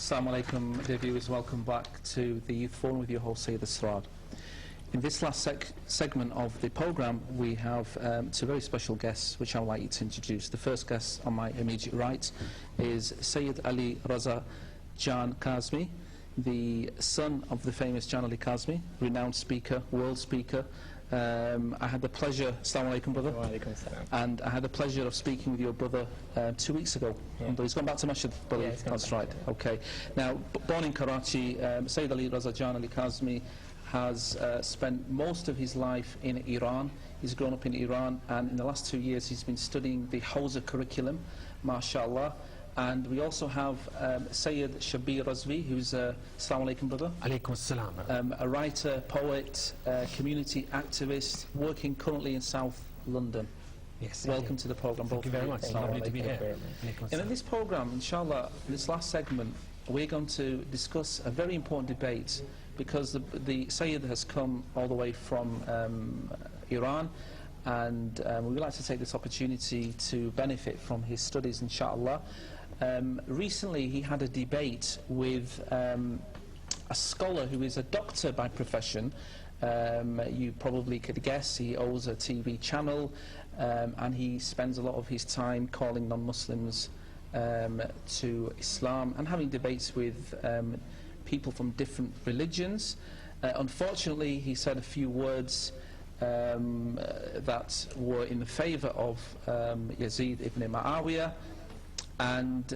Assalamu alaikum, dear viewers, welcome back to the Youth Forum with your host Sayyid Asrar. In this last segment of the programme, we have two very special guests which I'd like you to introduce. The first guest on my immediate right is Sayyid Ali Raza Jan Kazmi, the son of the famous Jan Ali Kazmi, renowned speaker, world speaker. I had the pleasure, Assalamu alaikum, brother. Wa alaikum salam. And I had the pleasure of speaking with your brother 2 weeks ago. Yeah. He's gone back to Masjid, I believe. Yeah, that's right. Yeah. Okay. Now, born in Karachi, Sayyid Ali Raza Jan Ali Kazmi has spent most of his life in Iran. He's grown up in Iran, and in the last 2 years he's been studying the Hausa curriculum, mashallah. And we also have Sayyid Shabir Razvi, who's Assalamu alaikum, brother. Alaikum assalam. A writer, poet, community activist, working currently in South London. Yes. Welcome to the programme. Thank you very much. Lovely to be here. And in this programme, inshallah, in this last segment, we're going to discuss a very important debate, because the Sayyid has come all the way from Iran, and we would like to take this opportunity to benefit from his studies, inshallah. Recently he had a debate with a scholar who is a doctor by profession. You probably could guess he owns a TV channel, and he spends a lot of his time calling non-Muslims to Islam and having debates with people from different religions. Unfortunately, he said a few words that were in favour of Yazid ibn Muawiyah, and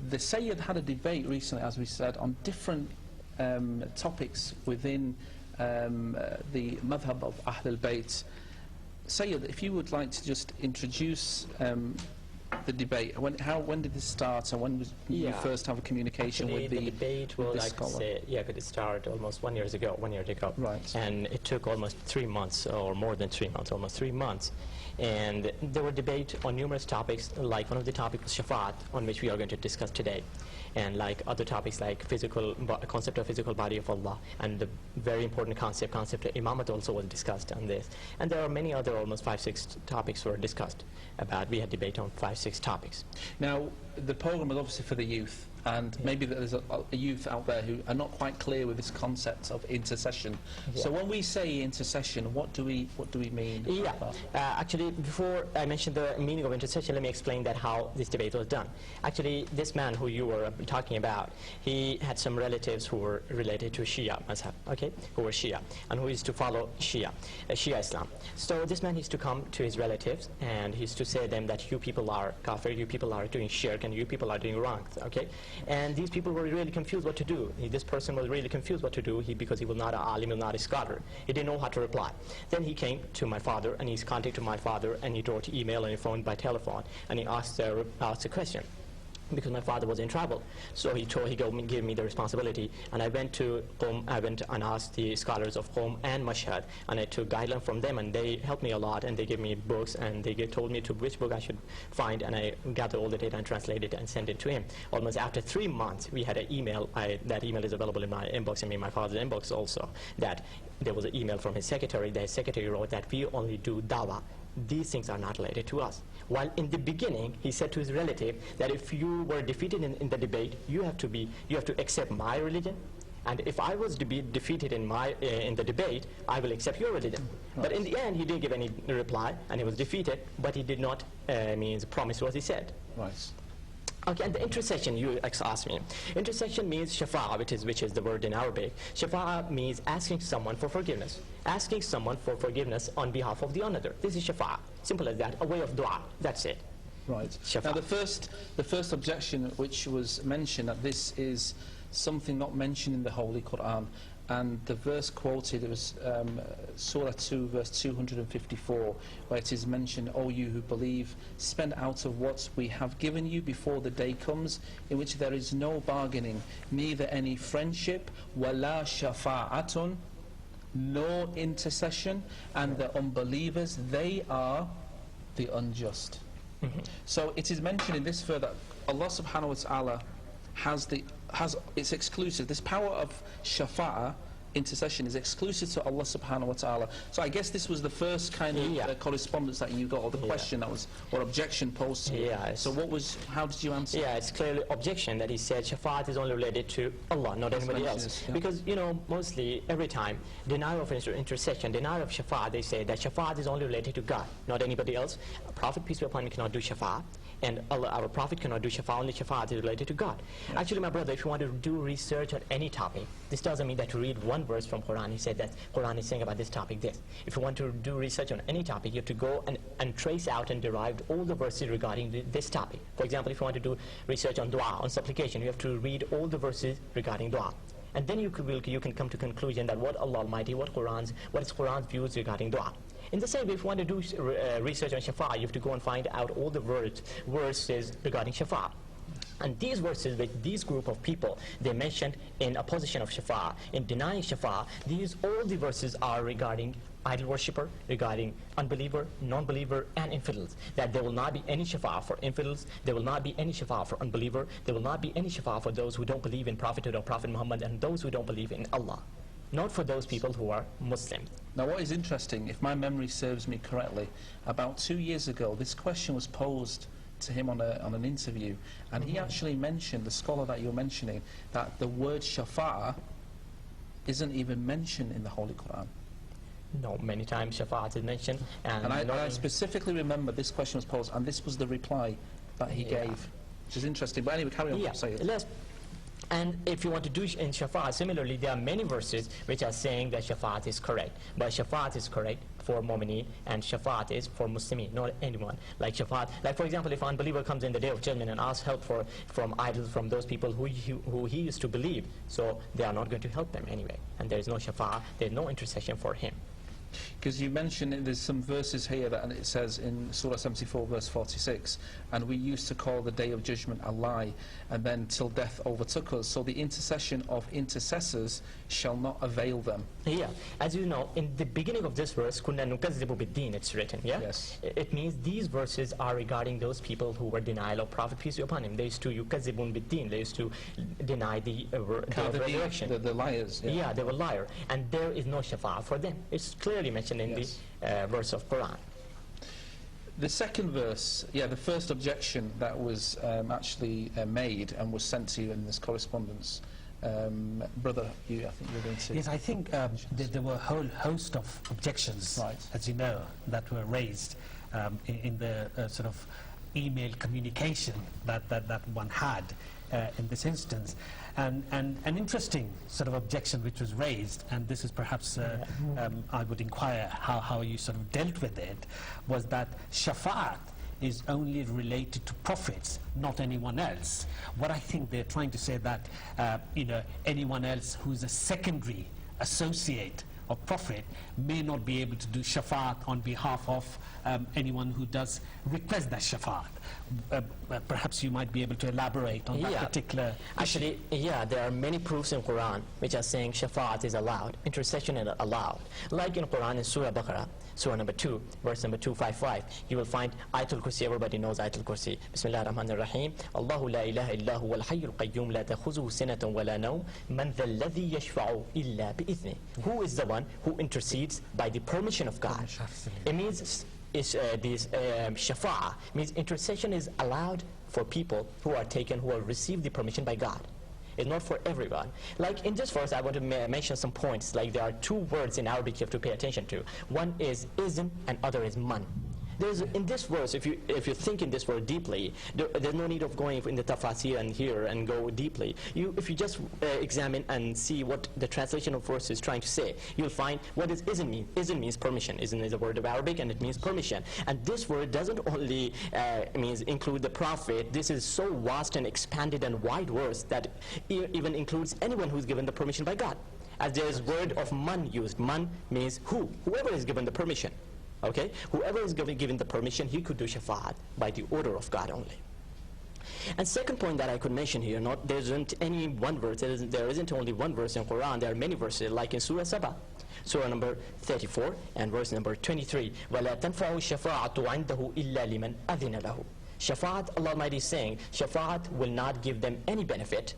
the Sayyid had a debate recently, as we said, on different topics within the madhab of Ahl al-Bayt. Sayyid, if you would like to just introduce the debate. When did this start, and when was you first have a communication Actually, with the debate, well, this I could scholar? say, it started almost 1 year ago. Right. And it took almost 3 months, or more than 3 months, almost 3 months. And there were debate on numerous topics, like one of the topics was Shafa'at, on which we are going to discuss today. And like other topics like concept of physical body of Allah, and the very important concept of Imamat also was discussed on this. And there are many other, almost 5-6 topics were discussed about. We had debate on 5-6 topics. Now, the programme is obviously for the youth, and maybe there's a youth out there who are not quite clear with this concept of intercession. So when we say intercession, what do we mean? Actually, before I mention the meaning of intercession, let me explain that how this debate was done. Actually, this man who you were talking about, he had some relatives who were related to Shia mazhab, who were Shia, and who used to follow Shia Islam. So this man used to come to his relatives, and he used to say to them that you people are kafir, you people are doing shirk, and you people are doing wrong, And these people were really confused what to do. This person was really confused what to do, because he was not an alim, he was not a scholar. He didn't know how to reply. Then he came to my father, and he's contacted my father, and he wrote email and he phoned by telephone, and he asked a question, because my father was in trouble. So he gave me the responsibility, and I went to Qom. I went and asked the scholars of Qom and Mashhad, and I took guidelines from them, and they helped me a lot, and they gave me books, and they told me to which book I should find, and I gathered all the data and translated it and sent it to him. Almost after 3 months, we had an email. That email is available in my inbox, and in my father's inbox also, that there was an email from his secretary. The secretary wrote that we only do dawah. These things are not related to us. While in the beginning, he said to his relative that if you were defeated in the debate, you have to accept my religion, and if I was to be defeated in the debate, I will accept your religion. Right. But in the end, he didn't give any reply, and he was defeated, but he did not promise what he said. Right. Okay, and the intercession, you asked me. Intercession means shafa'a, which is the word in Arabic. Shafa'a means asking someone for forgiveness. Asking someone for forgiveness on behalf of the another. This is shafa'a. Simple as that. A way of dua. That's it. Right. Shafa'a. Now, the first objection which was mentioned, that this is something not mentioned in the Holy Quran. And the verse quoted, it was Surah 2, verse 254, where it is mentioned, "O you who believe, spend out of what we have given you before the day comes, in which there is no bargaining, neither any friendship, wala shafa'atun, nor intercession, and the unbelievers, they are the unjust." So it is mentioned in this verse that Allah subhanahu wa ta'ala it's exclusive. This power of shafa'a intercession is exclusive to Allah subhanahu wa ta'ala. So I guess this was the first kind of correspondence that you got, or the question that was, or objection posed to you. So how did you answer? Yeah, it's clearly objection that he said shafaat is only related to Allah, not anybody else. Because, you know, mostly every time, denial of intercession, denial of shafaat, they say that shafaat is only related to God, not anybody else. Prophet, peace be upon him, cannot do shafaat. And Allah, our Prophet, cannot do shafaat. Only shafaat is related to God. Actually, my brother, if you want to do research on any topic, this doesn't mean that you read one verse from Quran. He said that Quran is saying about this topic this. If you want to do research on any topic, you have to go and trace out and derive all the verses regarding this topic. For example, if you want to do research on dua, on supplication, you have to read all the verses regarding dua. And then you can come to conclusion that what Allah Almighty, what is Quran's views regarding dua. In the same way, if you want to do research on shafa'a, you have to go and find out all the verses regarding shafa'a. And these verses with these group of people, they mentioned in opposition of shafa'a, in denying shafa'a, all the verses are regarding idol worshipper, regarding unbeliever, non-believer, and infidels. That there will not be any shafa'a for infidels, there will not be any shafa'a for unbeliever, there will not be any shafa'a for those who don't believe in prophethood of Prophet Muhammad, and those who don't believe in Allah. Not for those people who are Muslims. Now what is interesting, if my memory serves me correctly, about 2 years ago this question was posed to him on an interview, and he actually mentioned, the scholar that you're mentioning, that the word shafa'a isn't even mentioned in the Holy Quran. No, many times shafa'a is mentioned. And I specifically remember this question was posed, and this was the reply that he gave, which is interesting. But anyway, carry on. Say it. And if you want to do in shafa'at, similarly, there are many verses which are saying that shafa'at is correct. But shafa'at is correct for mu'mineen, and shafa'at is for muslimin, not anyone. Like shafa'at, like for example, if an unbeliever comes in the day of judgment and asks help from idols, from those people who he used to believe, so they are not going to help them anyway. And there is no shafa'at, there is no intercession for him. Because you mentioned there's some verses here that it says in Surah 74 verse 46, and we used to call the day of judgment a lie, and then till death overtook us, so the intercession of intercessors shall not avail them. Yeah, as you know, in the beginning of this verse, kunna nukazzibu bid-din, it's written, yeah? Yes. It means these verses are regarding those people who were denial of Prophet, peace be upon him. They used to yukazzibun bid-din, they used to deny the resurrection. The liars. Yeah, they were liar, and there is no shafa'a for them. It's clearly mentioned in the verse of Quran. The second verse, the first objection that was actually made and was sent to you in this correspondence, brother, I think you were going to... Yes, I think there were a whole host of objections, as you know, that were raised in the sort of email communication that one had in this instance. And an interesting sort of objection which was raised, and this is perhaps, I would inquire how you sort of dealt with it, was that shafa'at is only related to prophets, not anyone else. What I think they're trying to say that, anyone else who's a secondary associate of prophet may not be able to do shafa'at on behalf of anyone who does request that shafa'at. Perhaps you might be able to elaborate on that particular Actually, there are many proofs in Quran which are saying shafa'at is allowed, intercession is allowed. Like in Quran in Surah Baqarah, Surah number 2, verse number 255, you will find Ayatul Kursi. Everybody knows Ayatul Kursi. Bismillah ar-Rahman ar-Rahim. Allahu la ilaha illa huwa al-hayyul qayyum la takhuzuhu sinatun wa la nawm man dhal ladhi yashfa'u illa bi'idhnih. Who is the one who intercedes by the permission of God? It means shafa'a means intercession is allowed for people who have received the permission by God. It's not for everyone. Like in this verse, I want to mention some points. Like there are two words in Arabic you have to pay attention to. One is izn and other is man. In this verse, if you think in this word deeply, there's no need of going in the tafasir and here and go deeply. If you just examine and see what the translation of verse is trying to say, you'll find what does izn mean. Izn means permission. Izn is a word of Arabic and it means permission. And this word doesn't only means include the prophet. This is so vast and expanded and wide verse that even includes anyone who's given the permission by God. As there is word of man used. Man means whoever is given the permission. Okay, whoever is given the permission, he could do shafa'at by the order of God only. And second point that I could mention here, there isn't any one verse, there isn't only one verse in Quran, there are many verses, like in Surah Saba, Surah number 34 and verse number 23. وَلَا تَنْفَعُ الشَّفَاعَةُ عِنْدَهُ إِلَّا لِمَنْ أَذِنَ لَهُ. Shafa'at, Allah Almighty is saying, shafa'at will not give them any benefit